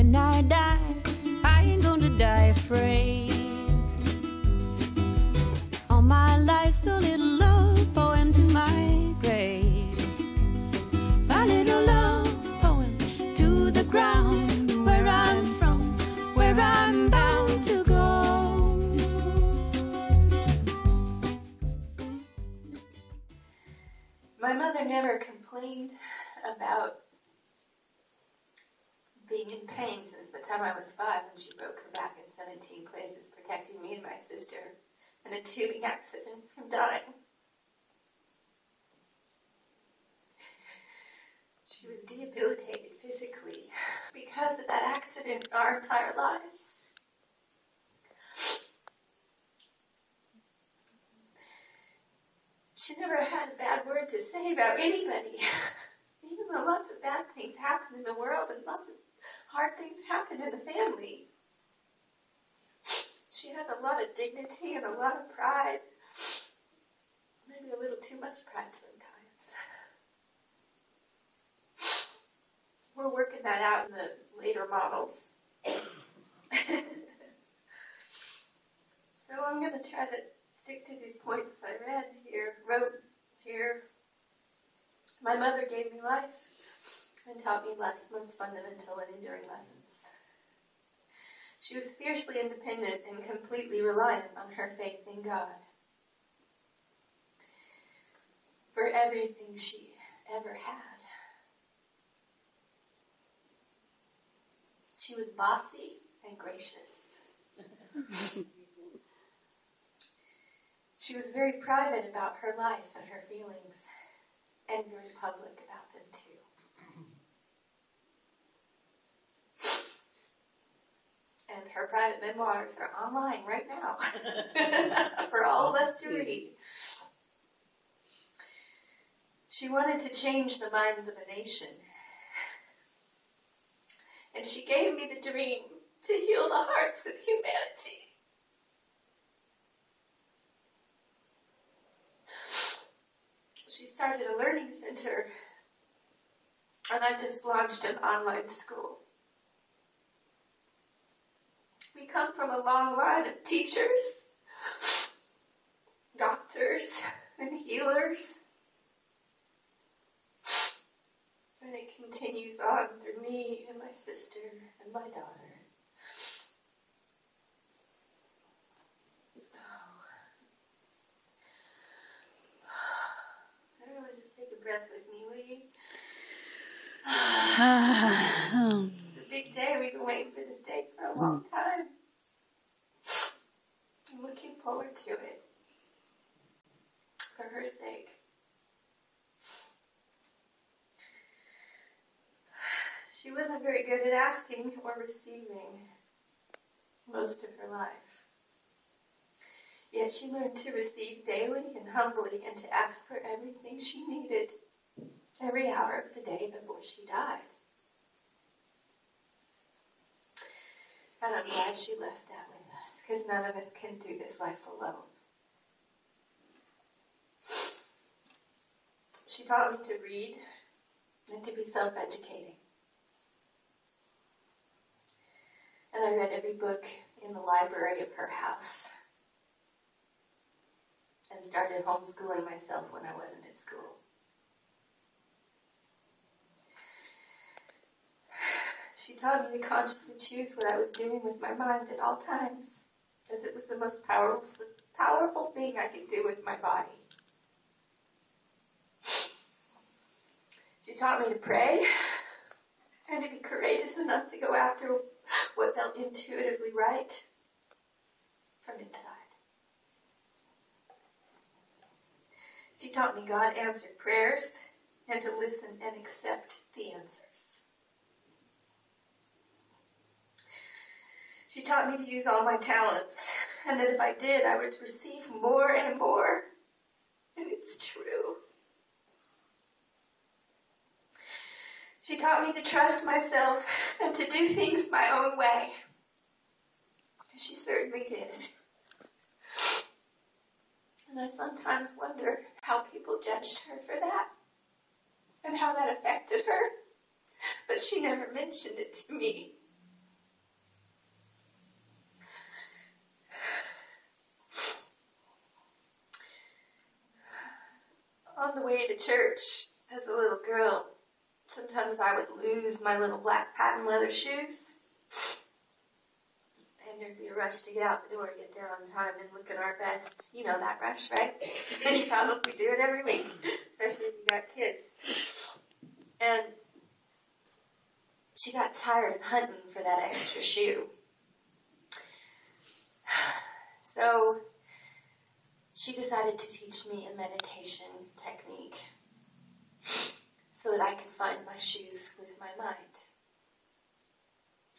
when I die, I ain't gonna die afraid. All my life's a little love poem to my grave. My little love poem to the ground, where I'm from, where I'm bound to go. My mother never complained about being in pain since the time I was 5 when she broke her back in 17 places, protecting me and my sister in a tubing accident from dying. She was debilitated physically because of that accident our entire lives. She never had a bad word to say about anybody, even though lots of bad things happen in the world and lots of hard things happen in the family. She had a lot of dignity and a lot of pride. Maybe a little too much pride sometimes. We're working that out in the later models. So I'm going to try to stick to these points I wrote here. My mother gave me life and taught me life's most fundamental and enduring lessons. She was fiercely independent and completely reliant on her faith in God for everything she ever had. She was bossy and gracious. She was very private about her life and her feelings, and very public about them too. And her private memoirs are online right now for all of us to read. She wanted to change the minds of a nation. And she gave me the dream to heal the hearts of humanity. She started a learning center, and I just launched an online school. We come from a long line of teachers, doctors, and healers. And it continues on through me and my sister and my daughter. Everyone just take a breath with me, will you? It's a big day. We've been waiting for this day for a long time. I'm looking forward to it. For her sake. She wasn't very good at asking or receiving most of her life. Yet she learned to receive daily and humbly and to ask for everything she needed every hour of the day before she died. And I'm glad she left that with us, because none of us can do this life alone. She taught me to read and to be self-educating. And I read every book in the library of her house. And started homeschooling myself when I wasn't at school. She taught me to consciously choose what I was doing with my mind at all times, as it was the most powerful thing I could do with my body. She taught me to pray and to be courageous enough to go after what felt intuitively right from inside. She taught me God answered prayers and to listen and accept the answers. She taught me to use all my talents, and that if I did, I would receive more and more. And it's true. She taught me to trust myself and to do things my own way. She certainly did. And I sometimes wonder how people judged her for that and how that affected her. But she never mentioned it to me. On the way to church as a little girl, sometimes I would lose my little black patent leather shoes. And there'd be a rush to get out the door to get there on time and look at our best. You know that rush, right? And you probably do it every week, especially if you got kids. And she got tired of hunting for that extra shoe. So she decided to teach me a meditation technique so that I could find my shoes with my mind.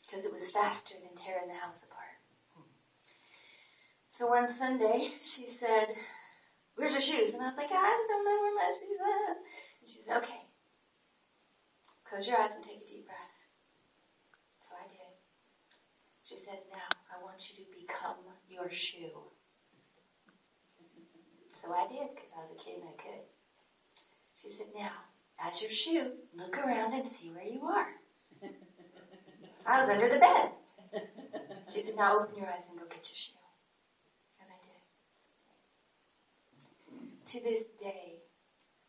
Because it was faster than tearing the house apart. So one Sunday, she said, "Where's your shoes?" And I was like, "I don't know where my shoes are." And she said, "Okay, close your eyes and take a deep breath." So I did. She said, "Now, I want you to become your shoe." So I did, because I was a kid and I could. She said, "Now, as your shoe, look around and see where you are." I was under the bed. She said, "Now open your eyes and go get your shoe." And I did. To this day,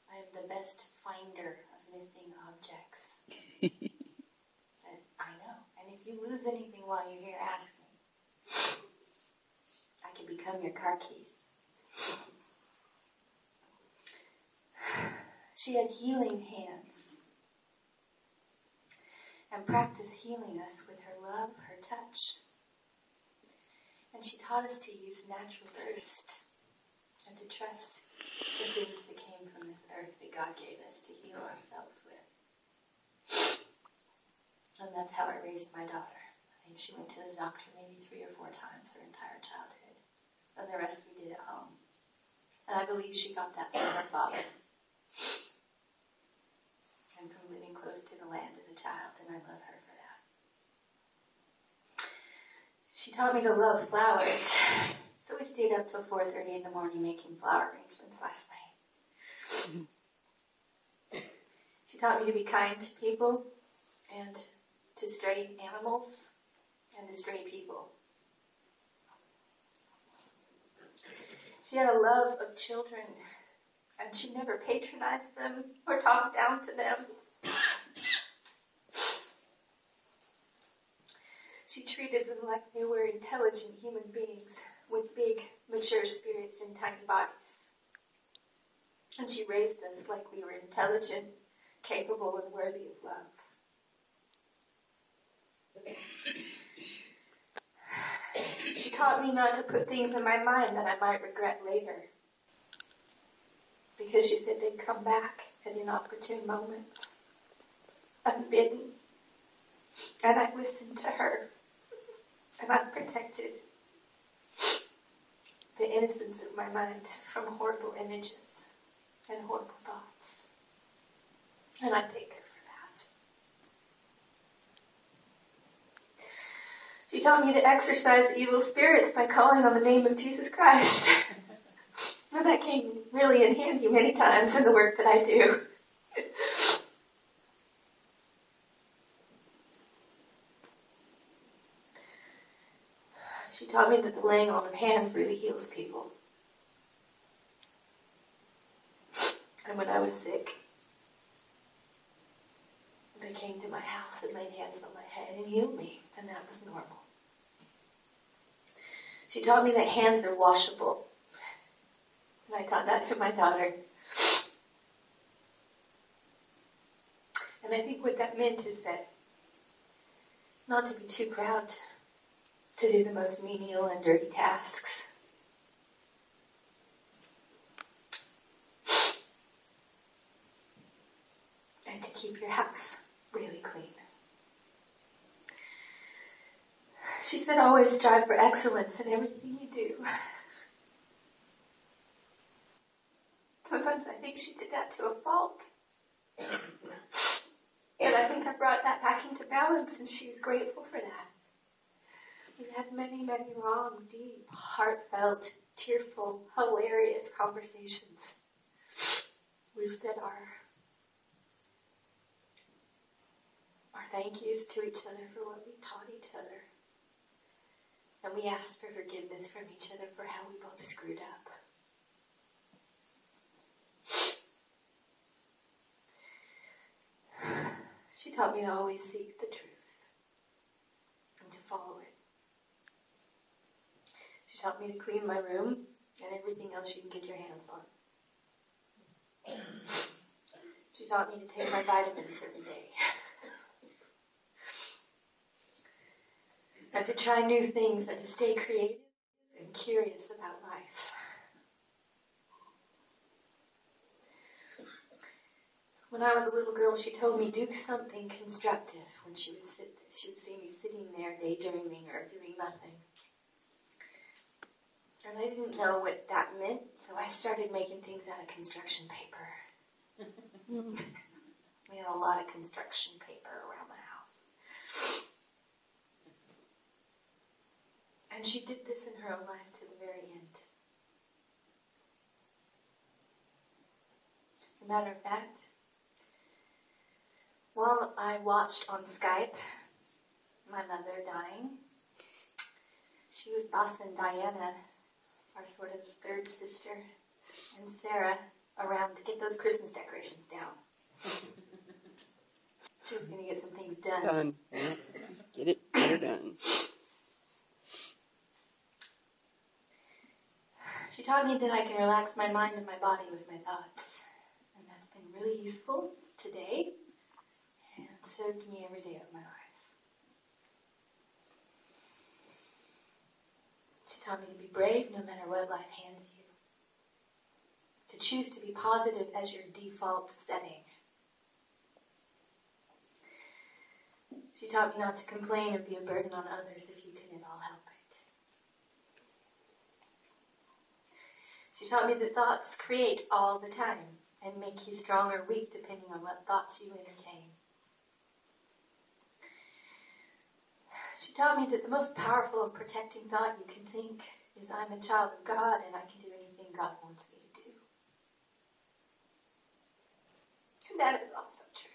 I am the best finder of missing objects. And I know. And if you lose anything while you're here, ask me. I can become your car keys. She had healing hands and practiced healing us with her love, her touch. And she taught us to use natural first and to trust the things that came from this earth that God gave us to heal ourselves with. And that's how I raised my daughter. I think she went to the doctor maybe 3 or 4 times her entire childhood. And the rest we did at home. And I believe she got that from her father. And from living close to the land as a child, and I love her for that. She taught me to love flowers. So we stayed up till 4:30 in the morning making flower arrangements last night. She taught me to be kind to people and to stray animals and to stray people. She had a love of children, and she never patronized them or talked down to them. She treated them like they were intelligent human beings with big, mature spirits and tiny bodies. And she raised us like we were intelligent, capable, and worthy of love. She taught me not to put things in my mind that I might regret later. Because she said they'd come back at inopportune moments, unbidden. And I listened to her. And I protected the innocence of my mind from horrible images and horrible thoughts. And I thank her for that. She taught me to exorcise evil spirits by calling on the name of Jesus Christ. And that came really in handy many times in the work that I do. She taught me that the laying on of hands really heals people. And when I was sick, they came to my house and laid hands on my head and healed me, and that was normal. She taught me that hands are washable. And I taught that to my daughter. And I think what that meant is that not to be too proud to do the most menial and dirty tasks. And to keep your house really clean. She said always strive for excellence in everything you do. Sometimes I think she did that to a fault. And I think I brought that back into balance, and she's grateful for that. We've had many, many long, deep, heartfelt, tearful, hilarious conversations. We've said our thank yous to each other for what we taught each other. And we asked for forgiveness from each other for how we both screwed up. She taught me to always seek the truth and to follow it. She taught me to clean my room and everything else you can get your hands on. She taught me to take my vitamins every day. And to try new things and to stay creative and curious about life. When I was a little girl, she told me do something constructive when she would see me sitting there daydreaming or doing nothing. And I didn't know what that meant, so I started making things out of construction paper. We had a lot of construction paper around the house. And she did this in her own life to the very end. As a matter of fact, while I watched on Skype my mother dying, she was bossing Diana, our sort of third sister, and Sarah around to get those Christmas decorations down. She was going to get some things done. Done. Get her done. She taught me that I can relax my mind and my body with my thoughts. And that's been really useful today and served me every day of my life. She taught me to be brave no matter what life hands you. To choose to be positive as your default setting. She taught me not to complain and be a burden on others if you can at all help it. She taught me that thoughts create all the time and make you strong or weak depending on what thoughts you entertain. She taught me that the most powerful and protecting thought you can think is I'm a child of God and I can do anything God wants me to do. And that is also true.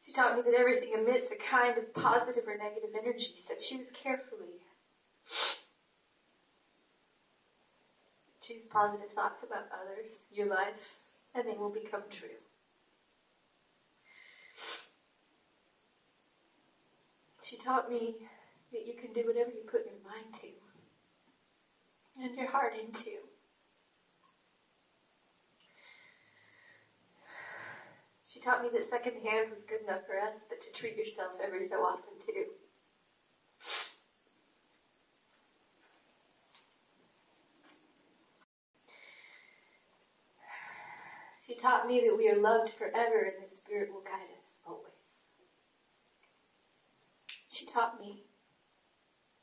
She taught me that everything emits a kind of positive or negative energy, so choose carefully. Choose positive thoughts about others, your life, and they will become true. She taught me that you can do whatever you put your mind to and your heart into. She taught me that secondhand was good enough for us, but to treat yourself every so often too. She taught me that we are loved forever and the Spirit will guide us always. She taught me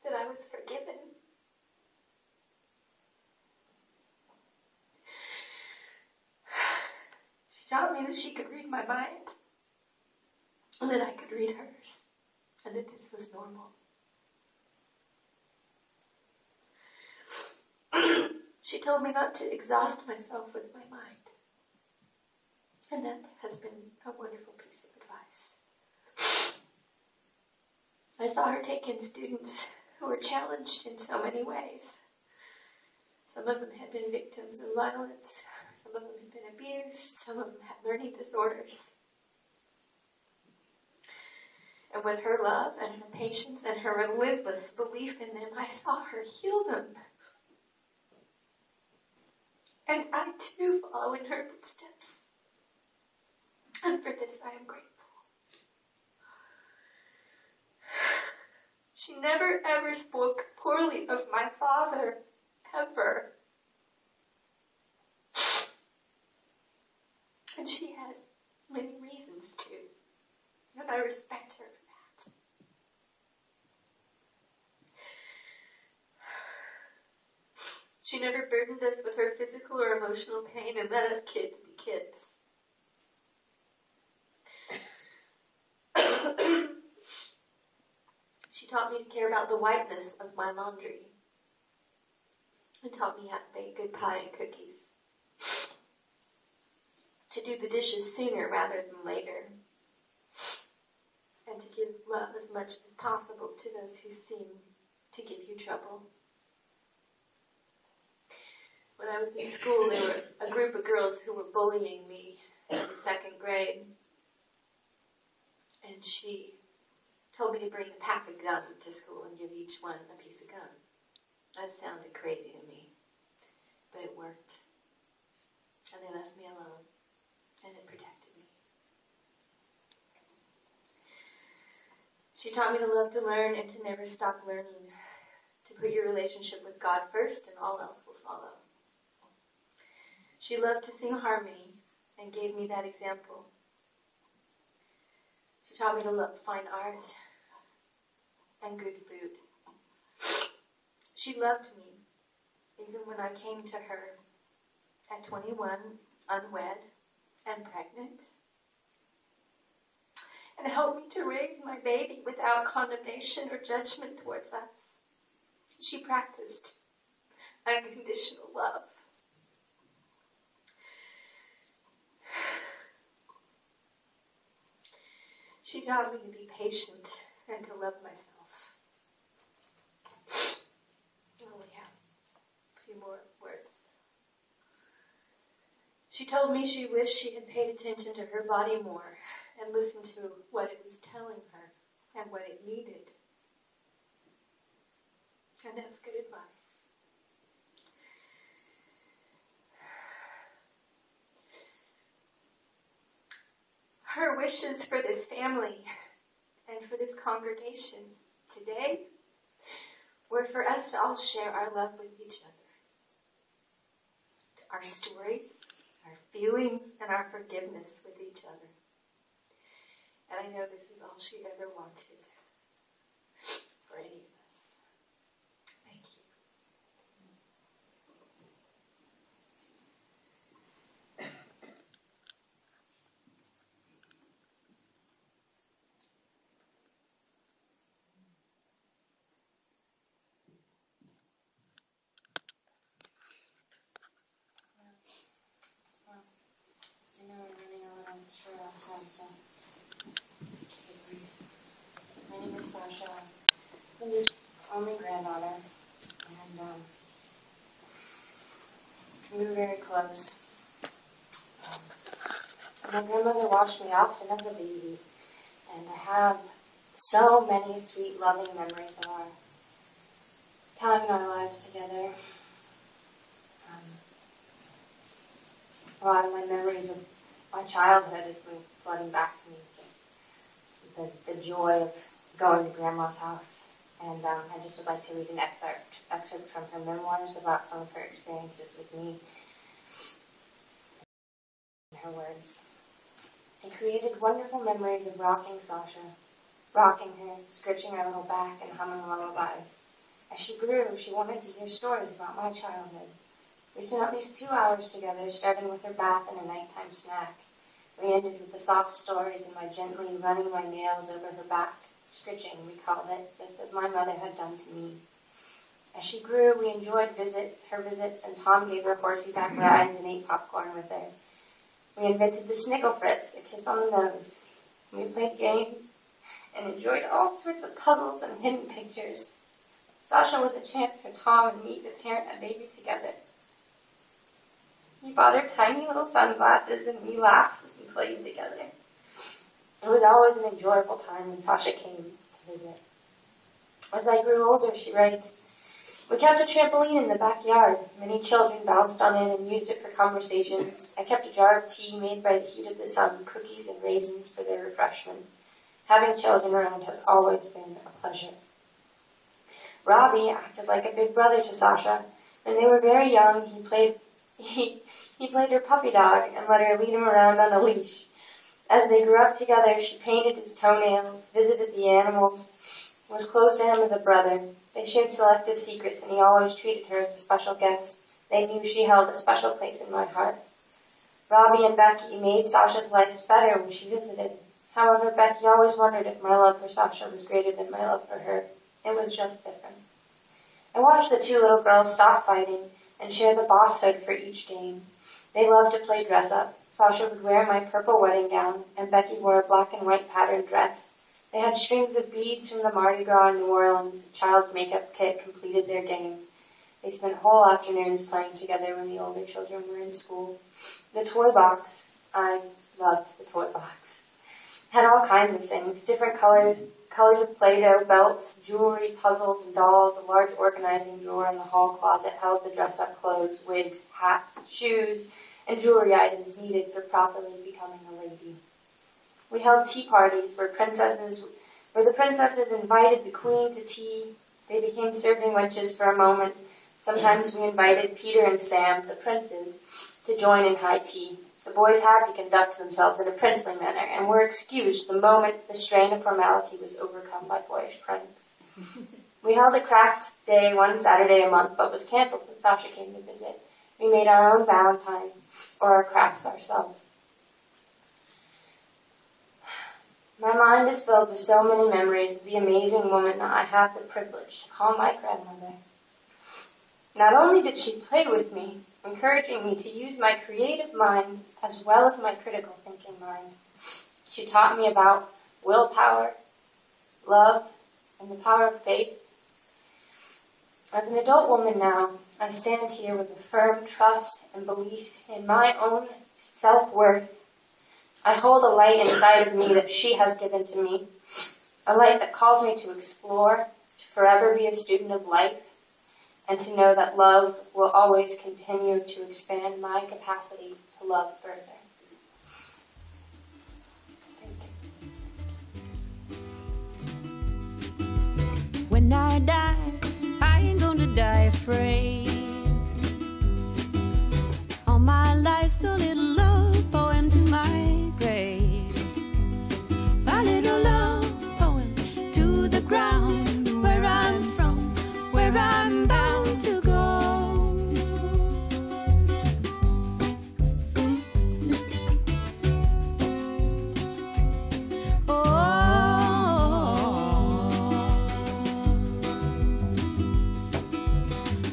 that I was forgiven. She taught me that she could read my mind and that I could read hers and that this was normal. She told me not to exhaust myself with my mind. And that has been a wonderful piece of advice. I saw her take in students who were challenged in so many ways. Some of them had been victims of violence. Some of them had been abused. Some of them had learning disorders. And with her love and her patience and her relentless belief in them, I saw her heal them. And I too follow in her footsteps. And for this I am grateful. She never ever spoke poorly of my father, ever. And she had many reasons to, and I respect her for that. She never burdened us with her physical or emotional pain and let us kids be kids. She taught me to care about the whiteness of my laundry and taught me how to bake good pie and cookies. To do the dishes sooner rather than later. And to give love as much as possible to those who seem to give you trouble. when I was in school, there were a group of girls who were bullying me in the 2nd grade. And she told me to bring a pack of gum to school and give each one a piece of gum. That sounded crazy to me, but it worked. And they left me alone, and it protected me. She taught me to love to learn and to never stop learning, to put your relationship with God first and all else will follow. She loved to sing harmony and gave me that example. She taught me to love fine art and good food. She loved me even when I came to her at 21, unwed and pregnant, and helped me to raise my baby without condemnation or judgment towards us. She practiced unconditional love. She taught me to be patient and to love myself. Oh yeah, a few more words. She told me she wished she had paid attention to her body more and listened to what it was telling her and what it needed. And that's good advice. Her wishes for this family and for this congregation today were for us to all share our love with each other. Our stories, our feelings, and our forgiveness with each other. And I know this is all she ever wanted for any of us. Thank you. I know we're running a little short on time, so keep it brief. My name is Sasha. I'm his only granddaughter, and we were very close. My grandmother washed me often as a baby, and I have so many sweet, loving memories of our time in our lives together. A lot of my memories of my childhood has been flooding back to me, just the joy of going to Grandma's house. And I just would like to read an excerpt from her memoirs about some of her experiences with me. In her words, I created wonderful memories of rocking Sasha, rocking her, scratching her little back, and humming lullabies. As she grew, she wanted to hear stories about my childhood. We spent at least 2 hours together, starting with her bath and a nighttime snack. We ended with the soft stories and my gently running my nails over her back, scritching, we called it, just as my mother had done to me. As she grew, we enjoyed her visits, and Tom gave her horsey-back rides and ate popcorn with her. We invented the Sniggle Fritz, a kiss on the nose. We played games and enjoyed all sorts of puzzles and hidden pictures. Sasha was a chance for Tom and me to parent a baby together. He bought her tiny little sunglasses, and we laughed and played together. It was always an enjoyable time when Sasha came to visit. As I grew older, she writes, we kept a trampoline in the backyard. Many children bounced on it and used it for conversations. I kept a jar of tea made by the heat of the sun, cookies and raisins for their refreshment. Having children around has always been a pleasure. Robbie acted like a big brother to Sasha. When they were very young, he played her puppy dog and let her lead him around on a leash. As they grew up together, she painted his toenails, visited the animals, was close to him as a brother. They shared selective secrets, and he always treated her as a special guest. They knew she held a special place in my heart. Robbie and Becky made Sasha's life better when she visited. However, Becky always wondered if my love for Sasha was greater than my love for her. It was just different. I watched the two little girls stop fighting and share the bosshood for each game. They loved to play dress-up. Sasha would wear my purple wedding gown, and Becky wore a black and white patterned dress. They had strings of beads from the Mardi Gras in New Orleans. A child's makeup kit completed their game. They spent whole afternoons playing together when the older children were in school. The toy box, I loved the toy box, had all kinds of things, different colors of Play-Doh, belts, jewelry, puzzles, and dolls. A large organizing drawer in the hall closet held the dress-up clothes, wigs, hats, shoes, and jewelry items needed for properly becoming a lady. We held tea parties where the princesses invited the queen to tea. They became serving wenches for a moment. Sometimes we invited Peter and Sam, the princes, to join in high tea. The boys had to conduct themselves in a princely manner and were excused the moment the strain of formality was overcome by boyish pranks. We held a craft day one Saturday a month, but was canceled when Sasha came to visit. We made our own valentines or our crafts ourselves. My mind is filled with so many memories of the amazing woman that I have the privilege to call my grandmother. Not only did she play with me, encouraging me to use my creative mind as well as my critical thinking mind, she taught me about willpower, love, and the power of faith. As an adult woman now, I stand here with a firm trust and belief in my own self-worth. I hold a light inside of me that she has given to me, a light that calls me to explore, to forever be a student of life, and to know that love will always continue to expand my capacity to love further. Thank you. When I die, I ain't gonna die afraid. All my life's a little love poem to my grave. A little love poem to the ground where I'm from, where I'm bound to go.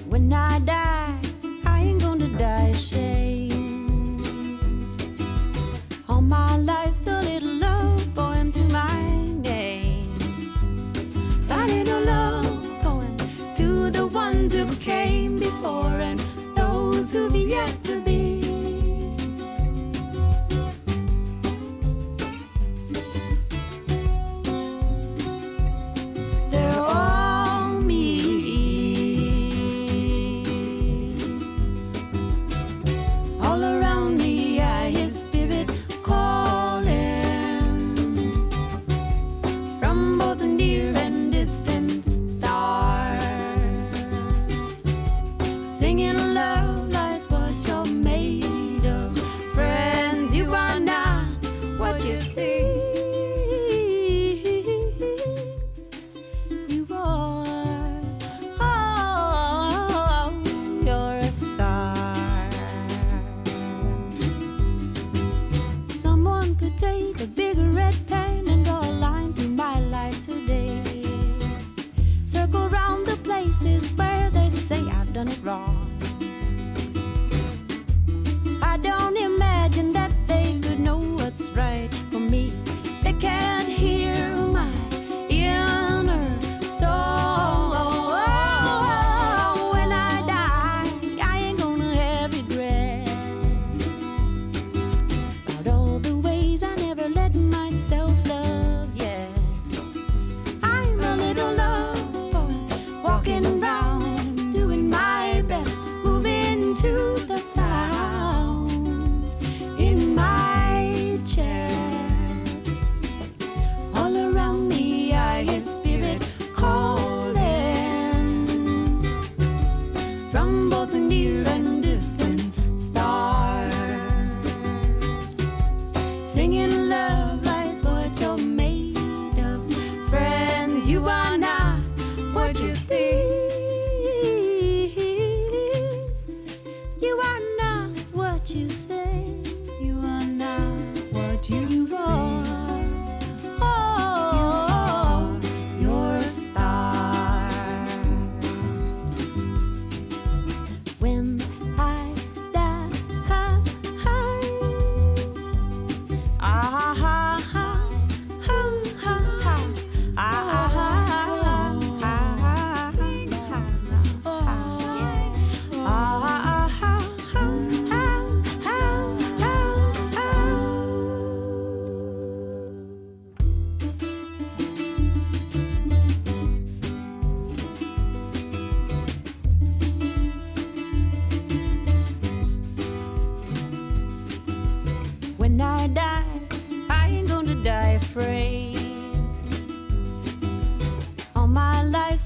When I die, I ain't gonna die ashamed.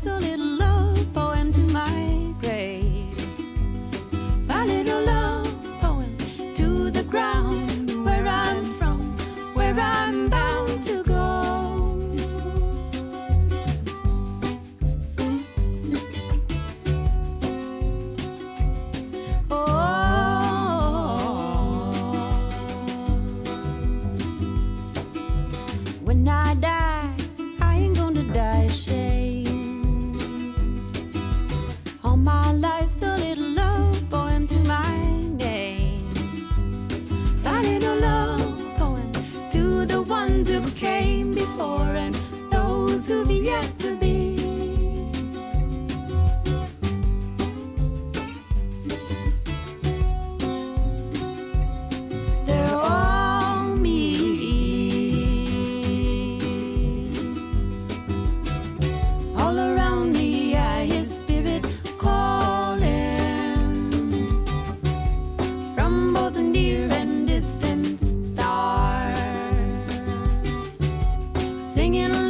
life's a little love poem to my grave. My little love poem to the ground where I'm from, where I'm bound to go. When I die, I ain't gonna die ashamed. All my life's a little love poem to my name. My little love poem to the ones who came before and those who've yet to be. They're all me. All around me I hear spirit calling from both near and distant stars, singing